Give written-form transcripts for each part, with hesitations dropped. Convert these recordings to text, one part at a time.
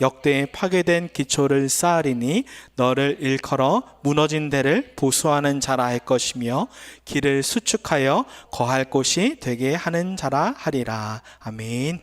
역대에 파괴된 기초를 쌓으리니 너를 일컬어 무너진 데를 보수하는 자라 할 것이며 길을 수축하여 거할 곳이 되게 하는 자라 하리라. 아멘.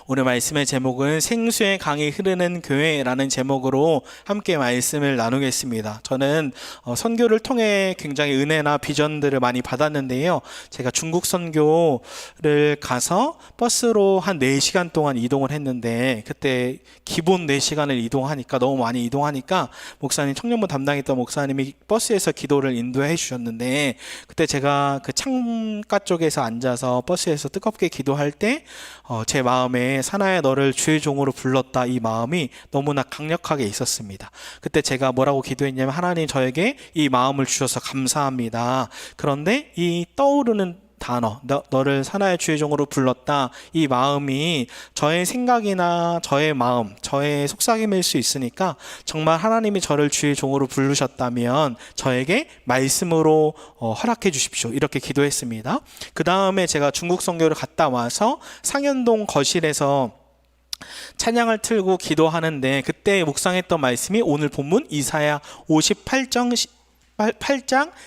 오늘 말씀의 제목은 생수의 강이 흐르는 교회라는 제목으로 함께 말씀을 나누겠습니다. 저는 선교를 통해 굉장히 은혜나 비전들을 많이 받았는데요. 제가 중국 선교를 가서 버스로 한 4시간 동안 이동을 했는데, 그때 기본 4시간을 이동하니까 너무 많이 이동하니까 목사님, 청년부 담당했던 목사님이 버스에서 기도를 인도해 주셨는데, 그때 제가 그 창가 쪽에서 앉아서 버스에서 뜨겁게 기도할 때 제 마음에 사나야 너를 주의 종으로 불렀다, 이 마음이 너무나 강력하게 있었습니다. 그때 제가 뭐라고 기도했냐면, 하나님 저에게 이 마음을 주셔서 감사합니다. 그런데 이 떠오르는 단어, 너를 사나의 주의 종으로 불렀다, 이 마음이 저의 생각이나 저의 마음, 저의 속삭임일 수 있으니까 정말 하나님이 저를 주의 종으로 부르셨다면 저에게 말씀으로 허락해 주십시오, 이렇게 기도했습니다. 그 다음에 제가 중국 선교를 갔다 와서 상현동 거실에서 찬양을 틀고 기도하는데, 그때 묵상했던 말씀이 오늘 본문 이사야 58장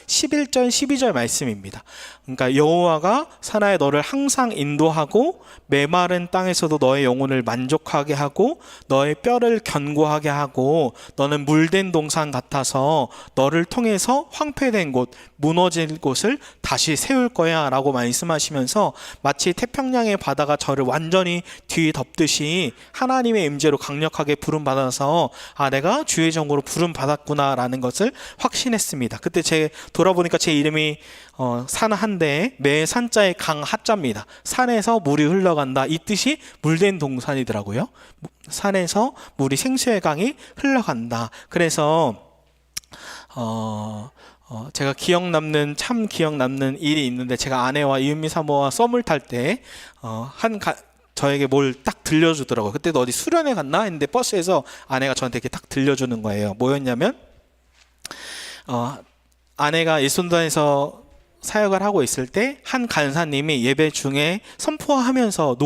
11절 12절 말씀입니다. 그러니까 여호와가 사나이 너를 항상 인도하고 메마른 땅에서도 너의 영혼을 만족하게 하고 너의 뼈를 견고하게 하고 너는 물된 동산 같아서 너를 통해서 황폐된 곳, 무너질 곳을 다시 세울 거야 라고 말씀하시면서 마치 태평양의 바다가 저를 완전히 뒤덮듯이 하나님의 임재로 강력하게 부름받아서 내가 주의 종으로 부름받았구나 라는 것을 확신했습니다. 그때 돌아보니까 제 이름이 산 한데 매 산자에 강 하자입니다. 산에서 물이 흘러간다, 이 뜻이 물된 동산이더라고요. 산에서 물이, 생수의 강이 흘러간다. 그래서 제가 참 기억 남는 일이 있는데, 제가 아내와 이은미 사모와 썸을 탈 때 저에게 뭘 딱 들려주더라고요. 그때도 어디 수련회 갔나 했는데 버스에서 아내가 저한테 이렇게 딱 들려주는 거예요. 뭐였냐면 아내가 예수전도단에서 사역을 하고 있을 때 한 간사님이 예배 중에 선포하면서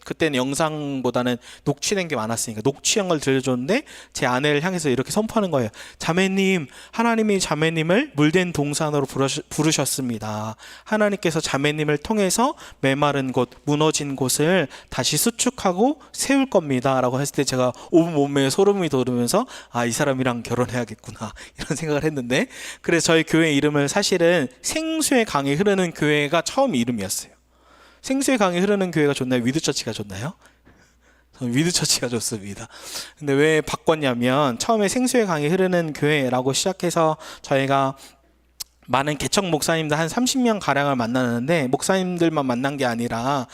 그때는 영상보다는 녹취된 게 많았으니까 녹취한 걸 들려줬는데, 제 아내를 향해서 이렇게 선포하는 거예요. 자매님, 하나님이 자매님을 물된 동산으로 부르셨습니다. 하나님께서 자매님을 통해서 메마른 곳, 무너진 곳을 다시 수축하고 세울 겁니다 라고 했을 때 제가 온몸에 소름이 돋으면서 이 사람이랑 결혼해야겠구나, 이런 생각을 했는데, 그래서 저희 교회 이름을 사실은 생수의 강이 흐르는 교회가 처음 이름이었어요. 생수의 강이 흐르는 교회가 좋나요? 위드처치가 좋나요? 저는 위드처치가 좋습니다. 근데 왜 바꿨냐면, 처음에 생수의 강이 흐르는 교회라고 시작해서 저희가 많은 개척 목사님들 한 30명 가량을 만났는데, 목사님들만 만난 게 아니라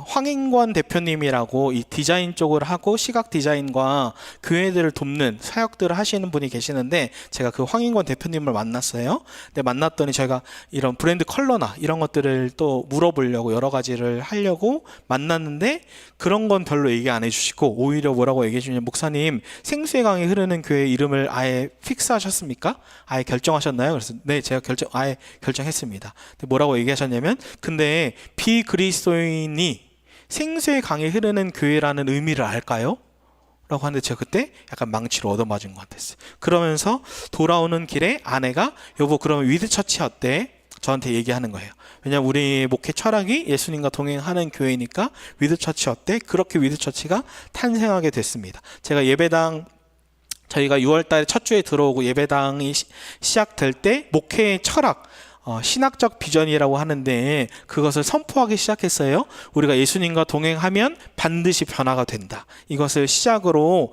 황인권 대표님이라고 이 디자인 쪽을 하고 시각 디자인과 교회들을 돕는 사역들을 하시는 분이 계시는데, 제가 그 황인권 대표님을 만났어요. 근데 만났더니 저희가 이런 브랜드 컬러나 이런 것들을 또 물어보려고 여러 가지를 하려고 만났는데, 그런 건 별로 얘기 안 해주시고 오히려 뭐라고 얘기해 주냐면, 목사님 생수의 강이 흐르는 교회 이름을 아예 픽스하셨습니까? 아예 결정하셨나요? 그래서 네, 제가 아예 결정했습니다. 근데 뭐라고 얘기하셨냐면, 근데 비그리스도인이 생수의 강이 흐르는 교회라는 의미를 알까요? 라고 하는데, 제가 그때 약간 망치로 얻어맞은 것 같았어요. 그러면서 돌아오는 길에 아내가 여보, 그러면 위드처치 어때? 저한테 얘기하는 거예요. 왜냐면 우리 목회 철학이 예수님과 동행하는 교회니까 위드처치 어때? 그렇게 위드처치가 탄생하게 됐습니다. 제가 저희가 6월 달에 첫 주에 들어오고 예배당이 시작될 때 목회의 철학, 신학적 비전이라고 하는데, 그것을 선포하기 시작했어요. 우리가 예수님과 동행하면 반드시 변화가 된다. 이것을 시작으로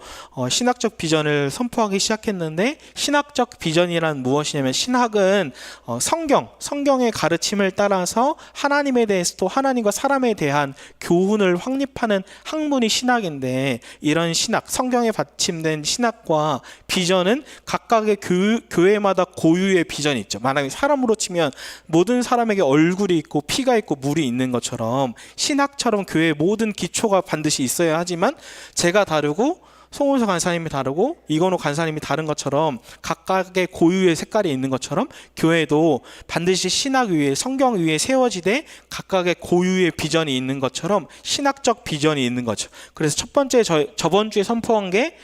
신학적 비전을 선포하기 시작했는데, 신학적 비전이란 무엇이냐면, 신학은 성경의 가르침을 따라서 하나님에 대해서 또 하나님과 사람에 대한 교훈을 확립하는 학문이 신학인데, 이런 신학, 성경에 받침된 신학과 비전은 각각의 교회마다 고유의 비전이 있죠. 만약에 사람으로 치면 모든 사람에게 얼굴이 있고 피가 있고 물이 있는 것처럼, 신학처럼 교회의 모든 기초가 반드시 있어야 하지만 제가 다르고 송은수 간사님이 다르고 이건호 간사님이 다른 것처럼 각각의 고유의 색깔이 있는 것처럼 교회도 반드시 신학 위에 성경 위에 세워지되 각각의 고유의 비전이 있는 것처럼 신학적 비전이 있는 거죠. 그래서 첫 번째 저번 주에 선포한 게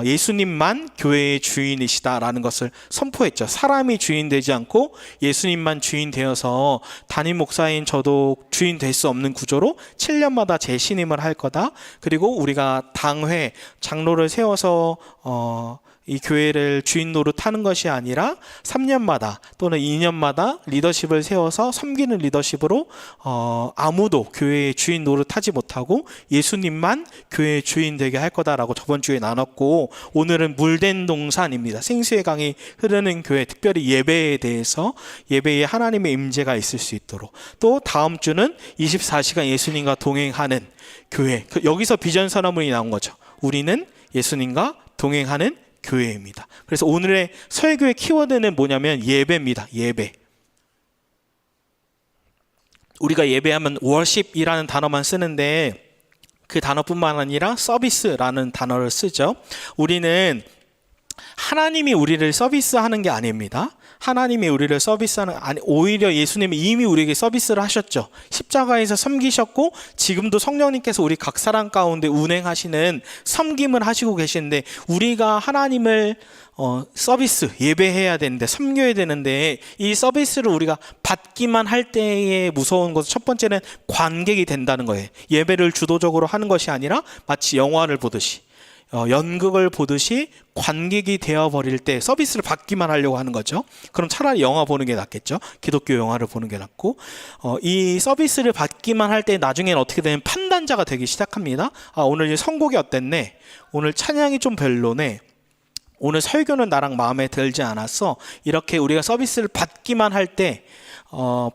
예수님만 교회의 주인이시다라는 것을 선포했죠. 사람이 주인 되지 않고 예수님만 주인 되어서 담임 목사인 저도 주인 될 수 없는 구조로 7년마다 재신임을 할 거다. 그리고 우리가 당회 장로를 세워서 이 교회를 주인 노릇하는 것이 아니라 3년마다 또는 2년마다 리더십을 세워서 섬기는 리더십으로 아무도 교회의 주인 노릇하지 못하고 예수님만 교회의 주인 되게 할 거다라고 저번 주에 나눴고, 오늘은 물된 동산입니다. 생수의 강이 흐르는 교회, 특별히 예배에 대해서 예배에 하나님의 임재가 있을 수 있도록, 또 다음 주는 24시간 예수님과 동행하는 교회, 여기서 비전 선언문이 나온 거죠. 우리는 예수님과 동행하는 교회입니다. 그래서 오늘의 설교의 키워드는 뭐냐면 예배입니다. 예배. 우리가 예배하면 worship이라는 단어만 쓰는데 그 단어뿐만 아니라 서비스라는 단어를 쓰죠. 우리는 하나님이 우리를 서비스하는 게 아닙니다. 하나님이 우리를 서비스하는, 아니, 오히려 예수님이 이미 우리에게 서비스를 하셨죠. 십자가에서 섬기셨고 지금도 성령님께서 우리 각 사람 가운데 운행하시는 섬김을 하시고 계시는데, 우리가 하나님을 서비스, 예배해야 되는데, 섬겨야 되는데, 이 서비스를 우리가 받기만 할 때에 무서운 것은 첫 번째는 관객이 된다는 거예요. 예배를 주도적으로 하는 것이 아니라 마치 영화를 보듯이, 연극을 보듯이 관객이 되어버릴 때 서비스를 받기만 하려고 하는 거죠. 그럼 차라리 영화 보는 게 낫겠죠. 기독교 영화를 보는 게 낫고, 이 서비스를 받기만 할 때 나중에는 어떻게 되면 판단자가 되기 시작합니다. 오늘 이제 선곡이 어땠네, 오늘 찬양이 좀 별로네, 오늘 설교는 나랑 마음에 들지 않았어. 이렇게 우리가 서비스를 받기만 할 때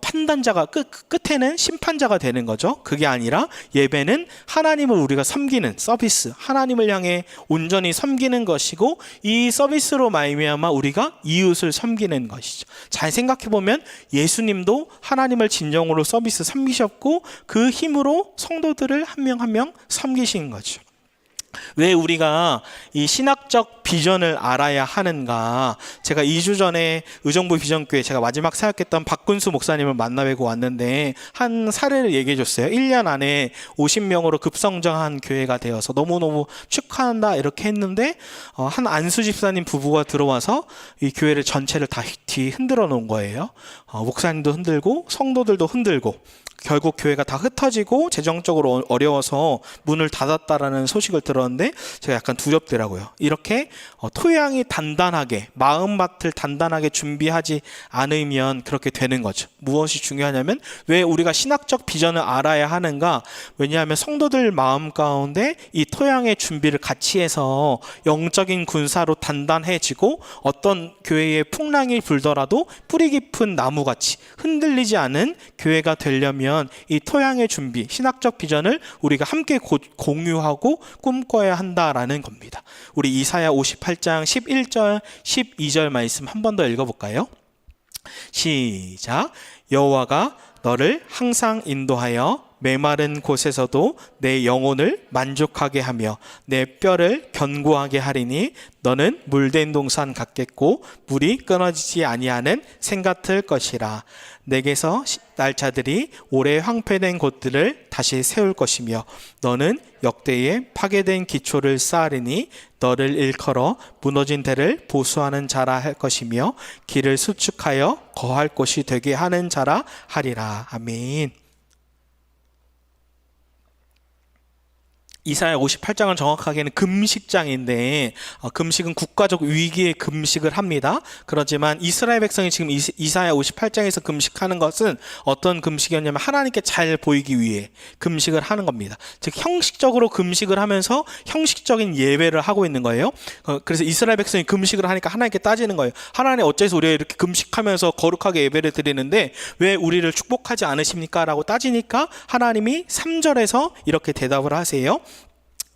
판단자가 끝에는 심판자가 되는 거죠. 그게 아니라 예배는 하나님을 우리가 섬기는 서비스, 하나님을 향해 온전히 섬기는 것이고, 이 서비스로 말미암아 우리가 이웃을 섬기는 것이죠. 잘 생각해 보면 예수님도 하나님을 진정으로 서비스 섬기셨고 그 힘으로 성도들을 한 명 한 명 섬기신 거죠. 왜 우리가 이 신학적 비전을 알아야 하는가? 제가 2주 전에 의정부 비전교회 제가 마지막 사역했던 박군수 목사님을 만나뵈고 왔는데 한 사례를 얘기해 줬어요. 1년 안에 50명으로 급성장한 교회가 되어서 너무너무 축하한다 이렇게 했는데, 한 안수 집사님 부부가 들어와서 이 교회를 전체를 다 흔들어 놓은 거예요. 목사님도 흔들고 성도들도 흔들고, 결국 교회가 다 흩어지고 재정적으로 어려워서 문을 닫았다라는 소식을 들었는데 제가 약간 두렵더라고요. 이렇게 토양이 단단하게, 마음밭을 단단하게 준비하지 않으면 그렇게 되는 거죠. 무엇이 중요하냐면, 왜 우리가 신학적 비전을 알아야 하는가? 왜냐하면 성도들 마음 가운데 이 토양의 준비를 같이 해서 영적인 군사로 단단해지고, 어떤 교회에 풍랑이 불더라도 뿌리 깊은 나무같이 흔들리지 않은 교회가 되려면 이 토양의 준비, 신학적 비전을 우리가 함께 공유하고 꿈꿔야 한다라는 겁니다. 우리 이사야 58장 11절 12절 말씀 한 번 더 읽어볼까요? 시작. 여호와가 너를 항상 인도하여 메마른 곳에서도 내 영혼을 만족하게 하며 내 뼈를 견고하게 하리니 너는 물된 동산 같겠고 물이 끊어지지 아니하는 샘 같을 것이라. 내게서 날 자들이 오래 황폐된 곳들을 다시 세울 것이며 너는 역대의 파괴된 기초를 쌓으리니 너를 일컬어 무너진 데를 보수하는 자라 할 것이며 길을 수축하여 거할 곳이 되게 하는 자라 하리라. 아멘. 이사야 58장은 정확하게는 금식장인데, 금식은 국가적 위기에 금식을 합니다. 그렇지만 이스라엘 백성이 지금 이사야 58장에서 금식하는 것은 어떤 금식이었냐면 하나님께 잘 보이기 위해 금식을 하는 겁니다. 즉 형식적으로 금식을 하면서 형식적인 예배를 하고 있는 거예요. 그래서 이스라엘 백성이 금식을 하니까 하나님께 따지는 거예요. 하나님, 어째서 우리가 이렇게 금식하면서 거룩하게 예배를 드리는데 왜 우리를 축복하지 않으십니까? 라고 따지니까 하나님이 3절에서 이렇게 대답을 하세요.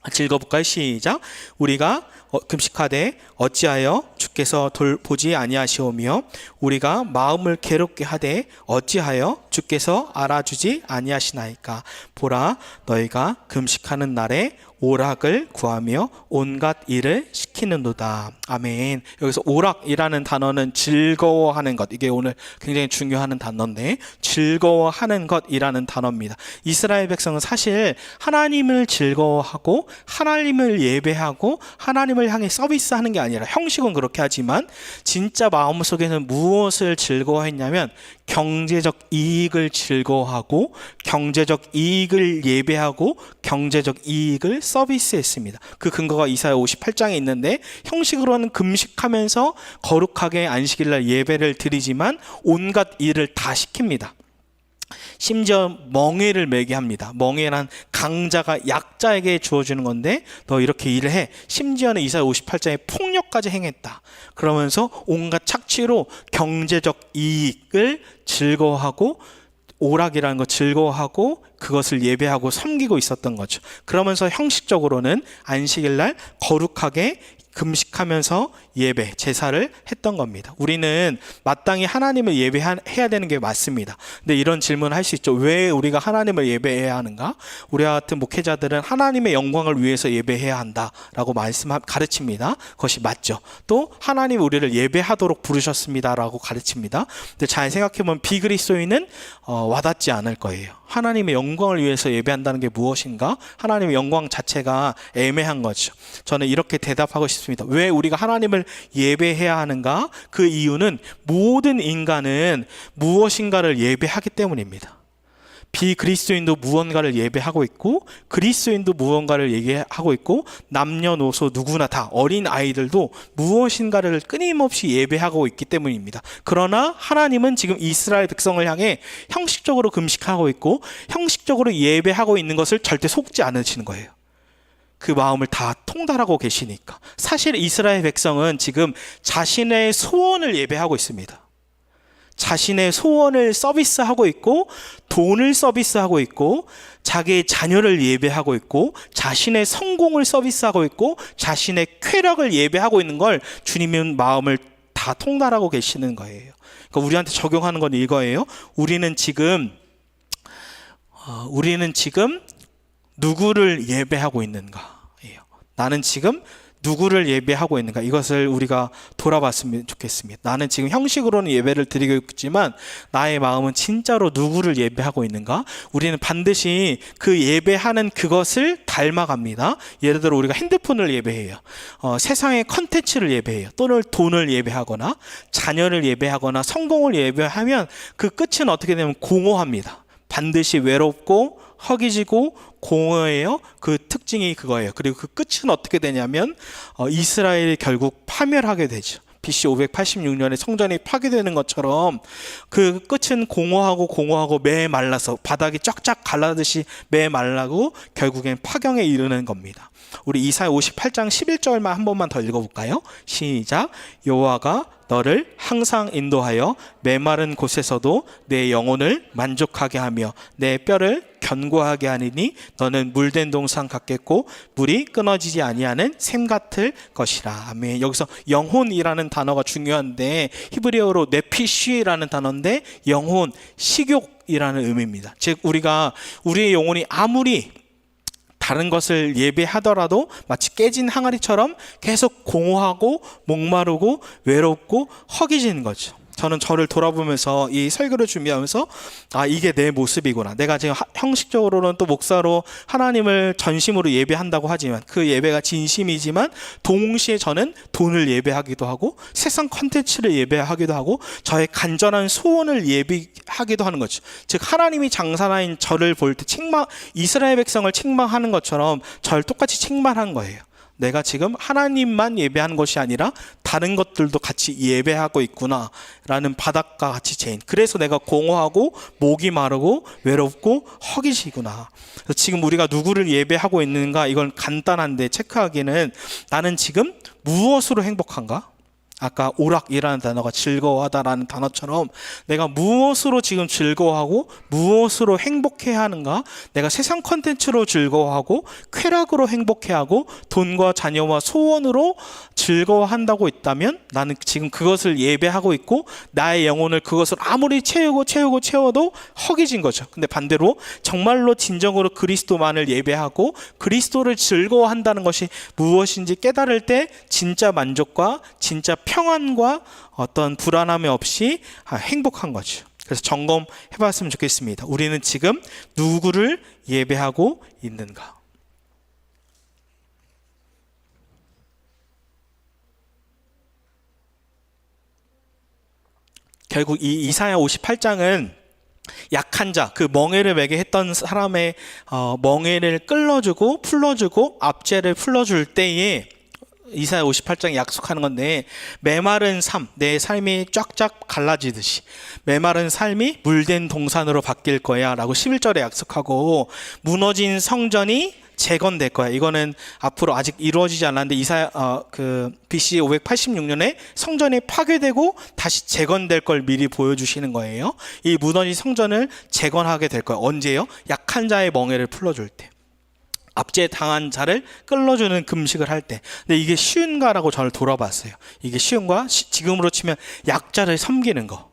같이 읽어볼까요? 시작. 우리가 금식하되 어찌하여 주께서 돌보지 아니하시오며 우리가 마음을 괴롭게 하되 어찌하여 주께서 알아주지 아니하시나이까. 보라, 너희가 금식하는 날에 오락을 구하며 온갖 일을 시키는도다. 아멘. 여기서 오락이라는 단어는 즐거워하는 것, 이게 오늘 굉장히 중요한 단어인데, 즐거워하는 것이라는 단어입니다. 이스라엘 백성은 사실 하나님을 즐거워하고 하나님을 예배하고 하나님을 향해 서비스하는 게 아니라, 형식은 그렇게 하지만 진짜 마음속에는 무엇을 즐거워했냐면 경제적 이익을 즐거워하고 경제적 이익을 예배하고 경제적 이익을 서비스했습니다. 그 근거가 이사야 58장에 있는데, 형식으로는 금식하면서 거룩하게 안식일날 예배를 드리지만 온갖 일을 다 시킵니다. 심지어 멍에를 매게 합니다. 멍에란 강자가 약자에게 주어주는 건데, 너 이렇게 일을 해. 심지어는 이사야 58장에 폭력까지 행했다. 그러면서 온갖 착취로 경제적 이익을 즐거워하고, 오락이라는 거 즐거워하고 그것을 예배하고 섬기고 있었던 거죠. 그러면서 형식적으로는 안식일날 거룩하게 금식하면서 예배, 제사를 했던 겁니다. 우리는 마땅히 하나님을 예배해야 되는 게 맞습니다. 근데 이런 질문을 할 수 있죠. 왜 우리가 하나님을 예배해야 하는가? 우리와 같은 목회자들은 하나님의 영광을 위해서 예배해야 한다라고 가르칩니다. 그것이 맞죠. 또 하나님 우리를 예배하도록 부르셨습니다라고 가르칩니다. 근데 잘 생각해보면 비그리스도인은 와닿지 않을 거예요. 하나님의 영광을 위해서 예배한다는 게 무엇인가? 하나님의 영광 자체가 애매한 거죠. 저는 이렇게 대답하고 싶습니다. 왜 우리가 하나님을 예배해야 하는가? 그 이유는 모든 인간은 무엇인가를 예배하기 때문입니다. 비그리스도인도 무언가를 예배하고 있고, 그리스도인도 무언가를 예배하고 있고, 남녀노소 누구나 다, 어린 아이들도 무엇인가를 끊임없이 예배하고 있기 때문입니다. 그러나 하나님은 지금 이스라엘 백성을 향해 형식적으로 금식하고 있고 형식적으로 예배하고 있는 것을 절대 속지 않으시는 거예요. 그 마음을 다 통달하고 계시니까. 사실 이스라엘 백성은 지금 자신의 소원을 예배하고 있습니다. 자신의 소원을 서비스하고 있고, 돈을 서비스하고 있고, 자기의 자녀를 예배하고 있고, 자신의 성공을 서비스하고 있고, 자신의 쾌락을 예배하고 있는 걸 주님은 마음을 다 통달하고 계시는 거예요. 그러니까 우리한테 적용하는 건 이거예요. 우리는 지금 누구를 예배하고 있는가? 나는 지금 누구를 예배하고 있는가? 이것을 우리가 돌아봤으면 좋겠습니다. 나는 지금 형식으로는 예배를 드리고 있지만 나의 마음은 진짜로 누구를 예배하고 있는가? 우리는 반드시 그 예배하는 그것을 닮아갑니다. 예를 들어 우리가 핸드폰을 예배해요. 세상의 컨텐츠를 예배해요. 또는 돈을 예배하거나 자녀를 예배하거나 성공을 예배하면 그 끝은 어떻게 되면 공허합니다. 반드시 외롭고 허기지고 공허해요. 그 특징이 그거예요. 그리고 그 끝은 어떻게 되냐면 이스라엘이 결국 파멸하게 되죠. BC 586년에 성전이 파괴되는 것처럼 그 끝은 공허하고 메말라서 바닥이 쫙쫙 갈라듯이 메말라고 결국엔 파경에 이르는 겁니다. 우리 이사야 58장 11절만 한 번만 더 읽어볼까요? 시작. 여호와가 너를 항상 인도하여 메마른 곳에서도 내 영혼을 만족하게 하며 내 뼈를 견고하게 하리니 너는 물된 동산 같겠고 물이 끊어지지 아니하는 샘 같을 것이라. 아멘. 여기서 영혼이라는 단어가 중요한데 히브리어로 네피쉬라는 단어인데 영혼, 식욕이라는 의미입니다. 즉 우리의 영혼이 아무리 다른 것을 예배하더라도 마치 깨진 항아리처럼 계속 공허하고 목마르고 외롭고 허기지는 거죠. 저는 저를 돌아보면서 이 설교를 준비하면서 이게 내 모습이구나. 내가 지금 형식적으로는 또 목사로 하나님을 전심으로 예배한다고 하지만 그 예배가 진심이지만 동시에 저는 돈을 예배하기도 하고 세상 컨텐츠를 예배하기도 하고 저의 간절한 소원을 예배하기도 하는 거죠. 즉 하나님이 장사나인 저를 볼 때 이스라엘 백성을 책망하는 것처럼 저를 똑같이 책망한 거예요. 내가 지금 하나님만 예배하는 것이 아니라 다른 것들도 같이 예배하고 있구나 라는 바닥과 같이 재인, 그래서 내가 공허하고 목이 마르고 외롭고 허기지구나. 지금 우리가 누구를 예배하고 있는가, 이건 간단한데 체크하기는 나는 지금 무엇으로 행복한가? 아까 오락이라는 단어가 즐거워하다라는 단어처럼 내가 무엇으로 지금 즐거워하고 무엇으로 행복해야 하는가, 내가 세상 컨텐츠로 즐거워하고 쾌락으로 행복해하고 돈과 자녀와 소원으로 즐거워한다고 있다면 나는 지금 그것을 예배하고 있고 나의 영혼을 그것을 아무리 채워도 허기진 거죠. 근데 반대로 정말로 진정으로 그리스도만을 예배하고 그리스도를 즐거워한다는 것이 무엇인지 깨달을 때 진짜 만족과 진짜 평안과 어떤 불안함이 없이 행복한 거죠. 그래서 점검해 봤으면 좋겠습니다. 우리는 지금 누구를 예배하고 있는가? 결국 이 이사야 58장은 약한 자, 그 멍에를 매게 했던 사람의 멍에를 끌어주고 풀어주고 압제를 풀어줄 때에 이사야 58장이 약속하는 건데, 메마른 삶, 내 삶이 쫙쫙 갈라지듯이 메마른 삶이 물된 동산으로 바뀔 거야 라고 11절에 약속하고, 무너진 성전이 재건될 거야. 이거는 앞으로 아직 이루어지지 않았는데 이사야 BC 586년에 성전이 파괴되고 다시 재건될 걸 미리 보여주시는 거예요. 이 무너진 성전을 재건하게 될 거야. 언제요? 약한 자의 멍에를 풀어줄 때, 압제 당한 자를 끌어주는 금식을 할 때. 근데 이게 쉬운가라고 저를 돌아봤어요. 이게 쉬운가? 지금으로 치면 약자를 섬기는 거,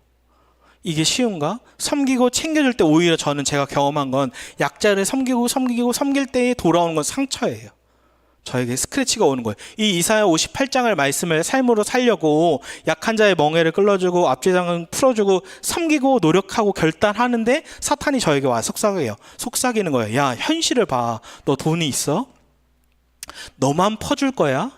이게 쉬운가? 섬기고 챙겨줄 때 오히려 저는 제가 경험한 건 약자를 섬길 때에 돌아오는 건 상처예요. 저에게 스크래치가 오는 거예요. 이 이사야 58장을 말씀을 삶으로 살려고 약한 자의 멍에를 끌어주고 압제당을 풀어주고 섬기고 노력하고 결단하는데 사탄이 저에게 와 속삭이는 거예요. 야, 현실을 봐. 너 돈이 있어? 너만 퍼줄 거야?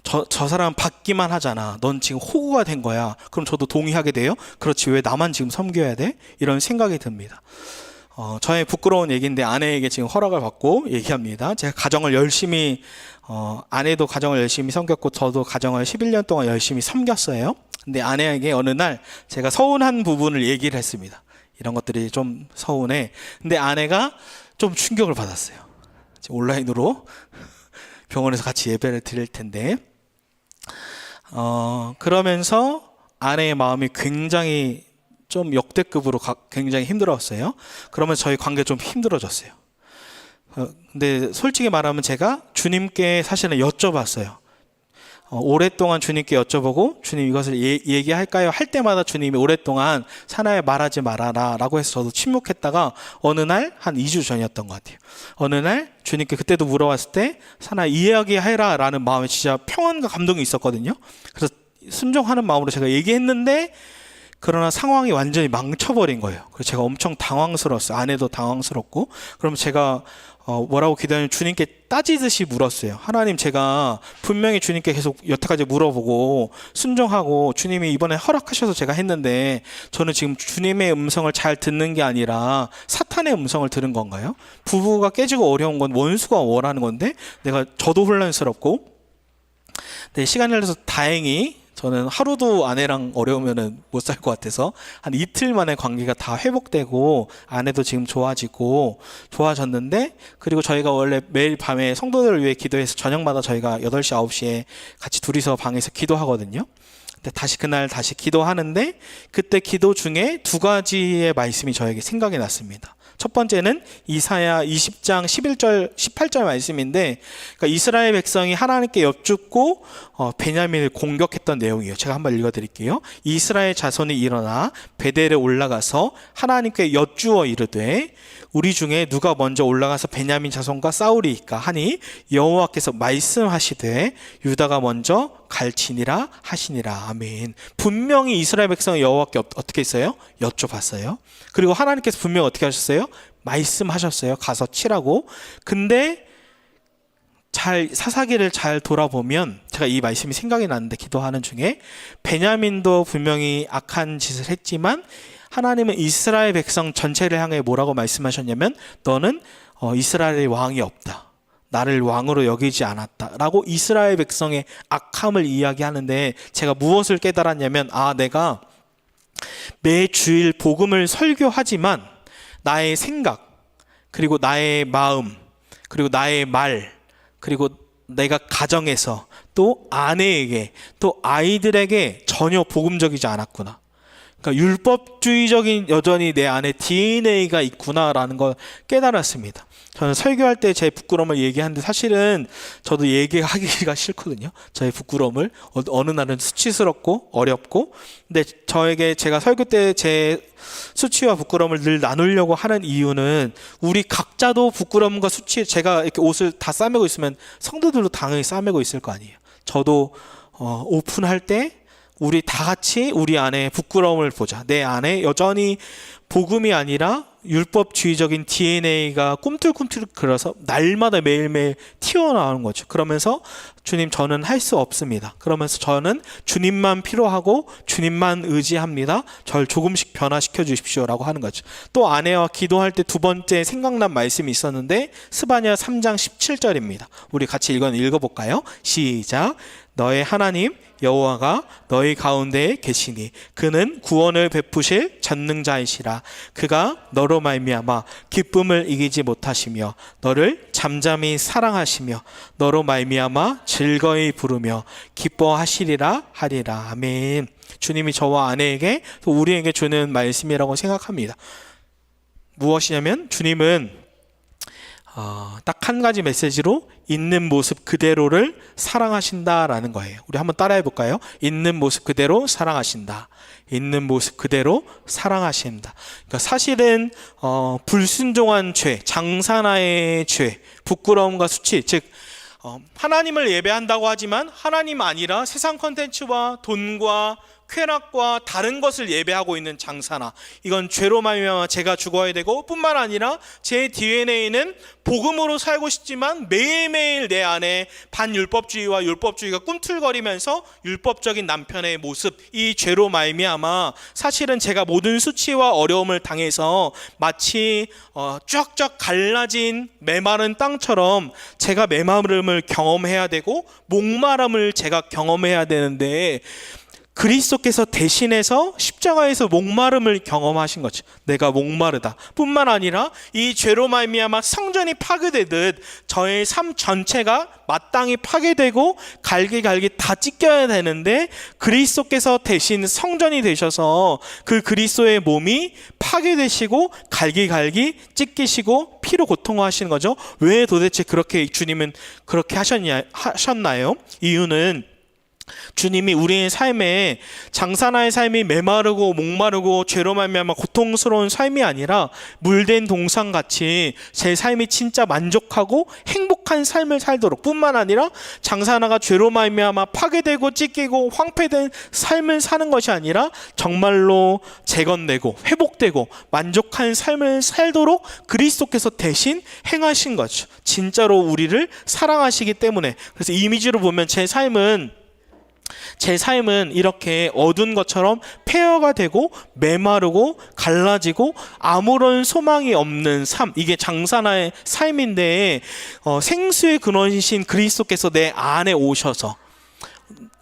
저 사람 받기만 하잖아. 넌 지금 호구가 된 거야. 그럼 저도 동의하게 돼요? 그렇지, 왜 나만 지금 섬겨야 돼? 이런 생각이 듭니다. 저의 부끄러운 얘기인데 아내에게 지금 허락을 받고 얘기합니다. 제가 가정을 열심히 아내도 가정을 열심히 섬겼고 저도 가정을 11년 동안 열심히 섬겼어요. 근데 아내에게 어느 날 제가 서운한 부분을 얘기를 했습니다. 이런 것들이 좀 서운해. 근데 아내가 좀 충격을 받았어요. 온라인으로 병원에서 같이 예배를 드릴 텐데, 그러면서 아내의 마음이 굉장히 좀 역대급으로 굉장히 힘들었어요. 그러면 저희 관계 좀 힘들어졌어요. 근데 솔직히 말하면 제가 주님께 사실은 여쭤봤어요. 오랫동안 주님께 여쭤보고, 주님 이것을 얘기할까요? 할 때마다 주님이 오랫동안 사나에 말하지 말아라 라고 해서 저도 침묵했다가 어느 날 한 2주 전이었던 것 같아요. 어느 날 주님께 그때도 물어봤을 때 사나 이야기해라 라는 마음에 진짜 평안과 감동이 있었거든요. 그래서 순종하는 마음으로 제가 얘기했는데, 그러나 상황이 완전히 망쳐버린 거예요. 그래서 제가 엄청 당황스러웠어요. 아내도 당황스럽고. 그럼 제가 뭐라고 기도하냐면 주님께 따지듯이 물었어요. 하나님, 제가 분명히 주님께 계속 여태까지 물어보고 순종하고 주님이 이번에 허락하셔서 제가 했는데, 저는 지금 주님의 음성을 잘 듣는 게 아니라 사탄의 음성을 들은 건가요? 부부가 깨지고 어려운 건 원수가 원하는 건데 저도 혼란스럽고. 네, 시간이 흘러서 다행히 저는 하루도 아내랑 어려우면은 못 살 것 같아서 한 이틀 만에 관계가 다 회복되고 아내도 지금 좋아졌는데, 그리고 저희가 원래 매일 밤에 성도들을 위해 기도해서 저녁마다 저희가 8시 9시에 같이 둘이서 방에서 기도하거든요. 근데 그날 다시 기도하는데, 그때 기도 중에 2가지의 말씀이 저에게 생각이 났습니다. 첫 번째는 이사야 20장 11절 18절 말씀인데, 그러니까 이스라엘 백성이 하나님께 여쭙고 베냐민을 공격했던 내용이에요. 제가 한번 읽어드릴게요. 이스라엘 자손이 일어나 베델에 올라가서 하나님께 여쭈어 이르되, 우리 중에 누가 먼저 올라가서 베냐민 자손과 싸우리이까 하니 여호와께서 말씀하시되 유다가 먼저 갈지니라 하시니라. 아멘. 분명히 이스라엘 백성은 여호와께 어떻게 했어요? 여쭤봤어요. 그리고 하나님께서 분명히 어떻게 하셨어요? 말씀하셨어요. 가서 치라고. 근데 사사기를 잘 돌아보면 제가 이 말씀이 생각이 나는데, 기도하는 중에 베냐민도 분명히 악한 짓을 했지만 하나님은 이스라엘 백성 전체를 향해 뭐라고 말씀하셨냐면, 너는 이스라엘의 왕이 없다, 나를 왕으로 여기지 않았다 라고 이스라엘 백성의 악함을 이야기하는데, 제가 무엇을 깨달았냐면, 내가 매 주일 복음을 설교하지만 나의 생각, 그리고 나의 마음, 그리고 나의 말, 그리고 내가 가정에서 또 아내에게 또 아이들에게 전혀 복음적이지 않았구나. 그러니까 율법주의적인 여전히 내 안에 DNA가 있구나라는 걸 깨달았습니다. 저는 설교할 때 제 부끄러움을 얘기하는데 사실은 저도 얘기하기가 싫거든요. 저의 부끄러움을 어느 날은 수치스럽고 어렵고, 근데 저에게 제가 설교 때 제 수치와 부끄러움을 늘 나누려고 하는 이유는 우리 각자도 부끄러움과 수치, 제가 이렇게 옷을 다 싸매고 있으면 성도들도 당연히 싸매고 있을 거 아니에요. 저도 오픈할 때 우리 다 같이 우리 안에 부끄러움을 보자. 내 안에 여전히 복음이 아니라 율법주의적인 DNA가 꿈틀꿈틀 그려서 날마다 매일매일 튀어나오는 거죠. 그러면서 주님, 저는 할 수 없습니다. 그러면서 저는 주님만 필요하고 주님만 의지합니다. 절 조금씩 변화시켜 주십시오라고 하는 거죠. 또 아내와 기도할 때 두 번째 생각난 말씀이 있었는데 스바냐 3장 17절입니다. 우리 같이 읽어볼까요? 시작. 너의 하나님 여호와가 너희 가운데에 계시니 그는 구원을 베푸실 전능자이시라. 그가 너로 말미암아 기쁨을 이기지 못하시며 너를 잠잠히 사랑하시며 너로 말미암아 즐거이 부르며 기뻐하시리라 하리라. 아멘. 주님이 저와 아내에게 또 우리에게 주는 말씀이라고 생각합니다. 무엇이냐면 주님은 딱 한 가지 메시지로 있는 모습 그대로를 사랑하신다라는 거예요. 우리 한번 따라해 볼까요? 있는 모습 그대로 사랑하신다. 있는 모습 그대로 사랑하신다. 그러니까 사실은 불순종한 죄, 장사나의 죄, 부끄러움과 수치, 즉 하나님을 예배한다고 하지만 하나님 아니라 세상 콘텐츠와 돈과 쾌락과 다른 것을 예배하고 있는 장사나, 이건 죄로 말미암아 제가 죽어야 되고 뿐만 아니라 제 DNA는 복음으로 살고 싶지만 매일매일 내 안에 반율법주의와 율법주의가 꿈틀거리면서 율법적인 남편의 모습, 이 죄로 말미암아 사실은 제가 모든 수치와 어려움을 당해서 마치 쫙쫙 갈라진 메마른 땅처럼 제가 메마름을 경험해야 되고 목마름을 제가 경험해야 되는데, 그리스도께서 대신해서 십자가에서 목마름을 경험하신 거죠. 내가 목마르다 뿐만 아니라 이 죄로 말미암아 성전이 파괴되듯 저의 삶 전체가 마땅히 파괴되고 갈기갈기 다 찢겨야 되는데 그리스도께서 대신 성전이 되셔서 그 그리스도의 몸이 파괴되시고 갈기갈기 찢기시고 피로 고통하시는 거죠. 왜 도대체 그렇게 주님은 그렇게 하셨나요? 이유는 주님이 우리의 삶에 장사나의 삶이 메마르고 목마르고 죄로 말미암아 고통스러운 삶이 아니라 물된 동산같이 제 삶이 진짜 만족하고 행복한 삶을 살도록, 뿐만 아니라 장사나가 죄로 말미암아 파괴되고 찢기고 황폐된 삶을 사는 것이 아니라 정말로 재건되고 회복되고 만족한 삶을 살도록 그리스도께서 대신 행하신 거죠. 진짜로 우리를 사랑하시기 때문에. 그래서 이미지로 보면 제 삶은 이렇게 어두운 것처럼 폐허가 되고 메마르고 갈라지고 아무런 소망이 없는 삶, 이게 장사나의 삶인데 생수의 근원이신 그리스도께서 내 안에 오셔서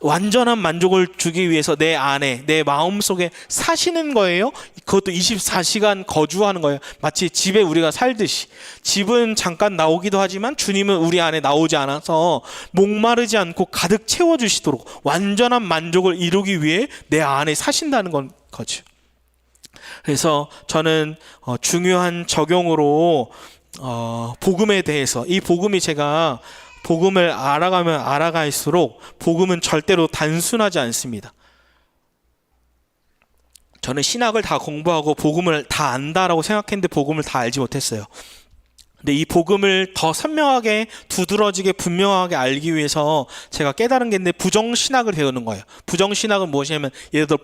완전한 만족을 주기 위해서 내 안에 내 마음속에 사시는 거예요. 그것도 24시간 거주하는 거예요. 마치 집에 우리가 살듯이. 집은 잠깐 나오기도 하지만 주님은 우리 안에 나오지 않아서 목마르지 않고 가득 채워주시도록 완전한 만족을 이루기 위해 내 안에 사신다는 거죠. 그래서 저는 중요한 적용으로 복음에 대해서, 이 복음이 제가 복음을 알아가면 알아갈수록 복음은 절대로 단순하지 않습니다. 저는 신학을 다 공부하고 복음을 다 안다라고 생각했는데 복음을 다 알지 못했어요. 근데 이 복음을 더 선명하게 두드러지게 분명하게 알기 위해서 제가 깨달은 게 있는데 부정신학을 배우는 거예요. 부정신학은 무엇이냐면 예를 들어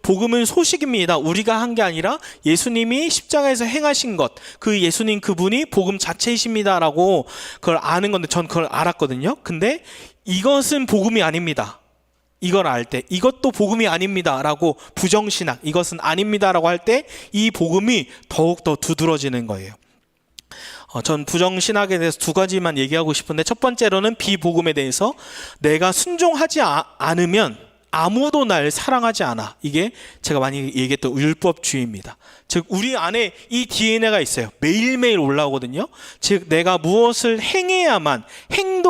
복음은 소식입니다. 우리가 한 게 아니라 예수님이 십자가에서 행하신 것, 그 예수님 그분이 복음 자체이십니다라고 그걸 아는 건데 전 그걸 알았거든요. 근데 이것은 복음이 아닙니다. 이걸 알 때 이것도 복음이 아닙니다라고 부정신학, 이것은 아닙니다라고 할 때 이 복음이 더욱더 두드러지는 거예요. 전 부정신학에 대해서 두 가지만 얘기하고 싶은데, 첫 번째로는 비복음에 대해서 내가 순종하지 않으면 아무도 날 사랑하지 않아. 이게 제가 많이 얘기했던 율법주의입니다. 즉 우리 안에 이 DNA가 있어요. 매일매일 올라오거든요. 즉 내가 무엇을 행해야만,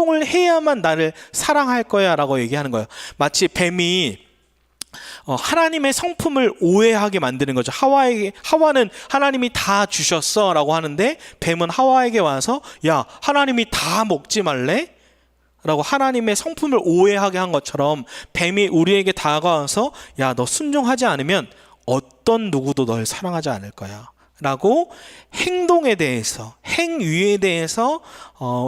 행동을 해야만 나를 사랑할 거야 라고 얘기하는 거예요. 마치 뱀이 하나님의 성품을 오해하게 만드는 거죠. 하와는 하나님이 다 주셨어 라고 하는데, 뱀은 하와에게 와서 야, 하나님이 다 먹지 말래? 라고 하나님의 성품을 오해하게 한 것처럼 뱀이 우리에게 다가와서 야, 너 순종하지 않으면 어떤 누구도 널 사랑하지 않을 거야 라고 행동에 대해서, 행위에 대해서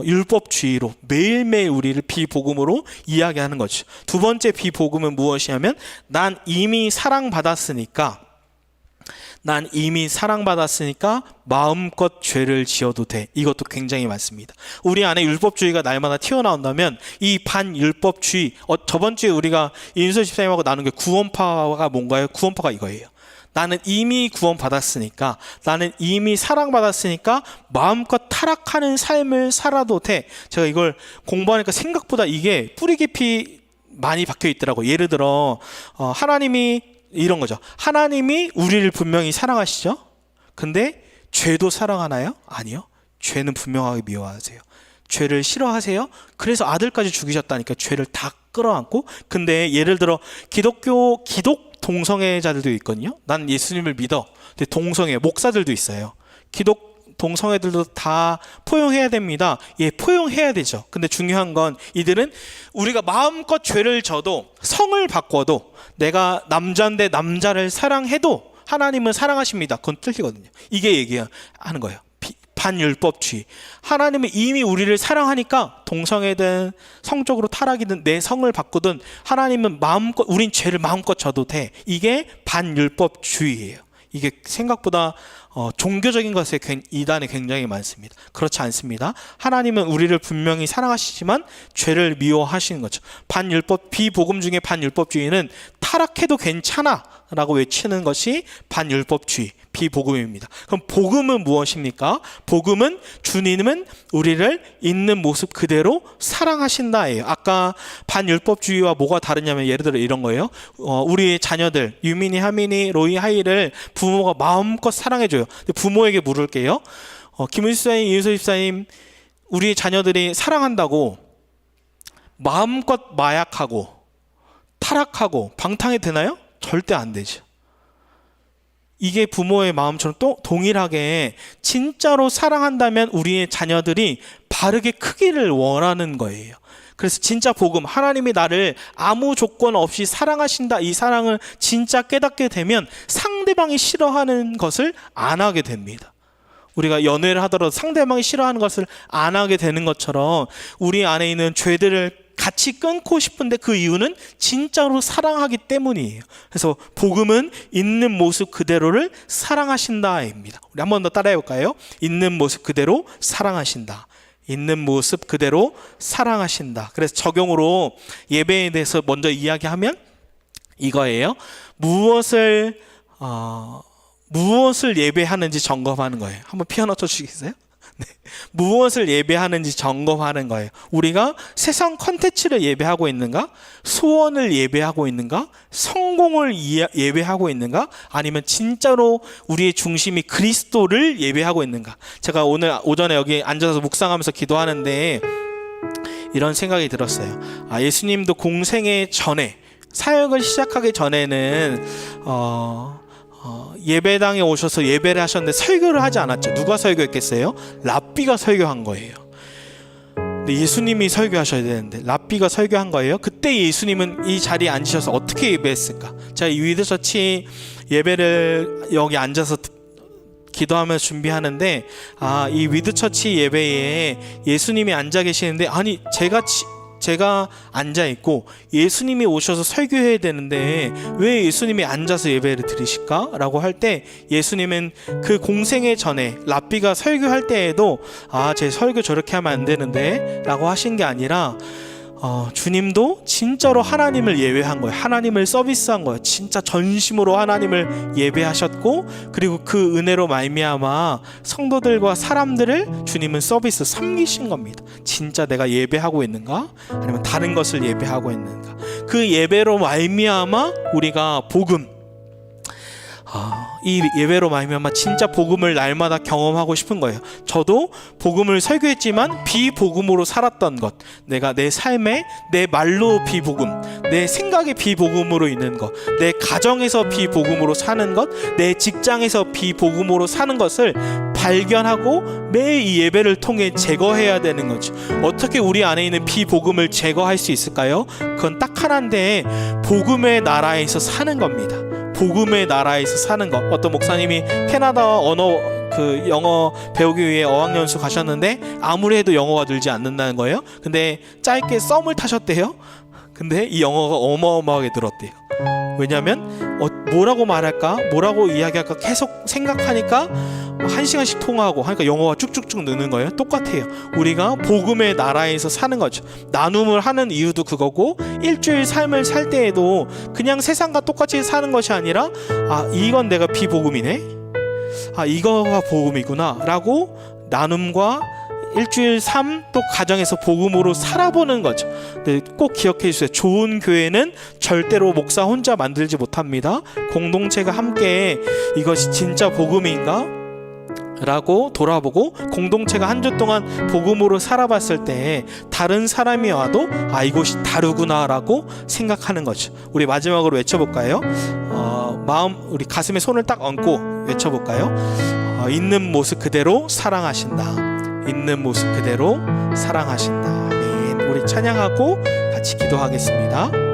율법주의로 매일매일 우리를 비복음으로 이야기하는 거죠. 두 번째 비복음은 무엇이냐면, 난 이미 사랑받았으니까 마음껏 죄를 지어도 돼. 이것도 굉장히 많습니다. 우리 안에 율법주의가 날마다 튀어나온다면 이 반율법주의, 저번 주에 우리가 이윤서 집사님하고 나눈 게 구원파가 뭔가요? 구원파가 이거예요. 나는 이미 구원받았으니까, 나는 이미 사랑받았으니까 마음껏 타락하는 삶을 살아도 돼. 제가 이걸 공부하니까 생각보다 이게 뿌리 깊이 많이 박혀 있더라고요. 예를 들어 하나님이 이런 거죠. 하나님이 우리를 분명히 사랑하시죠? 근데 죄도 사랑하나요? 아니요. 죄는 분명하게 미워하세요. 죄를 싫어하세요? 그래서 아들까지 죽이셨다니까 죄를 다 끌어안고. 근데 예를 들어 기독 동성애자들도 있거든요. 난 예수님을 믿어. 근데 동성애 목사들도 있어요. 기독 동성애들도 다 포용해야 됩니다. 예, 포용해야 되죠. 근데 중요한 건 이들은 우리가 마음껏 죄를 져도, 성을 바꿔도, 내가 남자인데 남자를 사랑해도 하나님은 사랑하십니다. 그건 틀리거든요. 이게 얘기하는 거예요. 반율법주의. 하나님은 이미 우리를 사랑하니까 동성애든 성적으로 타락이든 내 성을 바꾸든 하나님은 우린 죄를 마음껏 져도 돼. 이게 반율법주의예요. 이게 생각보다 종교적인 것에 이단이 굉장히 많습니다. 그렇지 않습니다. 하나님은 우리를 분명히 사랑하시지만 죄를 미워하시는 거죠. 비복음 중에 반율법주의는 타락해도 괜찮아 라고 외치는 것이 반율법주의, 비복음입니다. 그럼 복음은 무엇입니까? 복음은 주님은 우리를 있는 모습 그대로 사랑하신다예요. 아까 반율법주의와 뭐가 다르냐면, 예를 들어 이런 거예요. 우리 자녀들 유민이, 하민이, 로이, 하이를 부모가 마음껏 사랑해줘요. 부모에게 물을게요. 김은수 집사님, 이윤서 집사님, 우리 자녀들이 사랑한다고 마음껏 마약하고 타락하고 방탕해 되나요? 절대 안 되죠. 이게 부모의 마음처럼 또 동일하게 진짜로 사랑한다면 우리의 자녀들이 바르게 크기를 원하는 거예요. 그래서 진짜 복음, 하나님이 나를 아무 조건 없이 사랑하신다, 이 사랑을 진짜 깨닫게 되면 상대방이 싫어하는 것을 안 하게 됩니다. 우리가 연애를 하더라도 상대방이 싫어하는 것을 안 하게 되는 것처럼 우리 안에 있는 죄들을 같이 끊고 싶은데 그 이유는 진짜로 사랑하기 때문이에요. 그래서 복음은 있는 모습 그대로를 사랑하신다입니다. 우리 한 번 더 따라해 볼까요? 있는 모습 그대로 사랑하신다. 있는 모습 그대로 사랑하신다. 그래서 적용으로 예배에 대해서 먼저 이야기하면 이거예요. 무엇을 예배하는지 점검하는 거예요. 한번 피아노 쳐주시겠어요? 네. 무엇을 예배하는지 점검하는 거예요. 우리가 세상 컨텐츠를 예배하고 있는가? 소원을 예배하고 있는가? 성공을 예배하고 있는가? 아니면 진짜로 우리의 중심이 그리스도를 예배하고 있는가? 제가 오늘 오전에 여기 앉아서 묵상하면서 기도하는데 이런 생각이 들었어요. 예수님도 공생애 전에, 사역을 시작하기 전에는 예배당에 오셔서 예배를 하셨는데 설교를 하지 않았죠. 누가 설교했겠어요? 랍비가 설교한 거예요. 근데 예수님이 설교하셔야 되는데 랍비가 설교한 거예요. 그때 예수님은 이 자리에 앉으셔서 어떻게 예배했을까? 제가 이 위드처치 예배를 여기 앉아서 기도하면서 준비하는데 이 위드처치 예배에 예수님이 앉아 계시는데, 아니 제가 앉아있고 예수님이 오셔서 설교해야 되는데 왜 예수님이 앉아서 예배를 드리실까? 라고 할 때 예수님은 그 공생애 전에 랍비가 설교할 때에도 제 설교 저렇게 하면 안 되는데 라고 하신 게 아니라 주님도 진짜로 하나님을 예배한 거예요. 하나님을 서비스한 거예요. 진짜 전심으로 하나님을 예배하셨고, 그리고 그 은혜로 말미암아 성도들과 사람들을 주님은 서비스 섬기신 겁니다. 진짜 내가 예배하고 있는가? 아니면 다른 것을 예배하고 있는가? 그 예배로 말미암아 우리가 복음, 이 예배로 말미암아 진짜 복음을 날마다 경험하고 싶은 거예요. 저도 복음을 설교했지만 비복음으로 살았던 것, 내가 내 삶에 내 말로 비복음, 내 생각의 비복음으로 있는 것, 내 가정에서 비복음으로 사는 것, 내 직장에서 비복음으로 사는 것을 발견하고 매일 이 예배를 통해 제거해야 되는 거죠. 어떻게 우리 안에 있는 비복음을 제거할 수 있을까요? 그건 딱 하나인데, 복음의 나라에서 사는 겁니다. 복음의 나라에서 사는 것. 어떤 목사님이 캐나다 영어 배우기 위해 어학연수 가셨는데 아무리 해도 영어가 늘지 않는다는 거예요. 근데 짧게 썸을 타셨대요. 근데 이 영어가 어마어마하게 늘었대요. 왜냐면 뭐라고 말할까, 뭐라고 이야기할까 계속 생각하니까 1시간씩 통화하고 하니까 영어가 쭉쭉쭉 느는 거예요. 똑같아요. 우리가 복음의 나라에서 사는 거죠. 나눔을 하는 이유도 그거고, 일주일 삶을 살 때에도 그냥 세상과 똑같이 사는 것이 아니라, 이건 내가 비복음이네, 이거가 복음이구나 라고 나눔과 일주일 삶, 또 가정에서 복음으로 살아보는 거죠. 근데 꼭 기억해 주세요. 좋은 교회는 절대로 목사 혼자 만들지 못합니다. 공동체가 함께 이것이 진짜 복음인가? 라고 돌아보고, 공동체가 한 주 동안 복음으로 살아봤을 때 다른 사람이 와도 이것이 다르구나 라고 생각하는 거죠. 우리 마지막으로 외쳐볼까요? 우리 가슴에 손을 딱 얹고 외쳐볼까요? 있는 모습 그대로 사랑하신다. 있는 모습 그대로 사랑하신다. 아멘. 우리 찬양하고 같이 기도하겠습니다.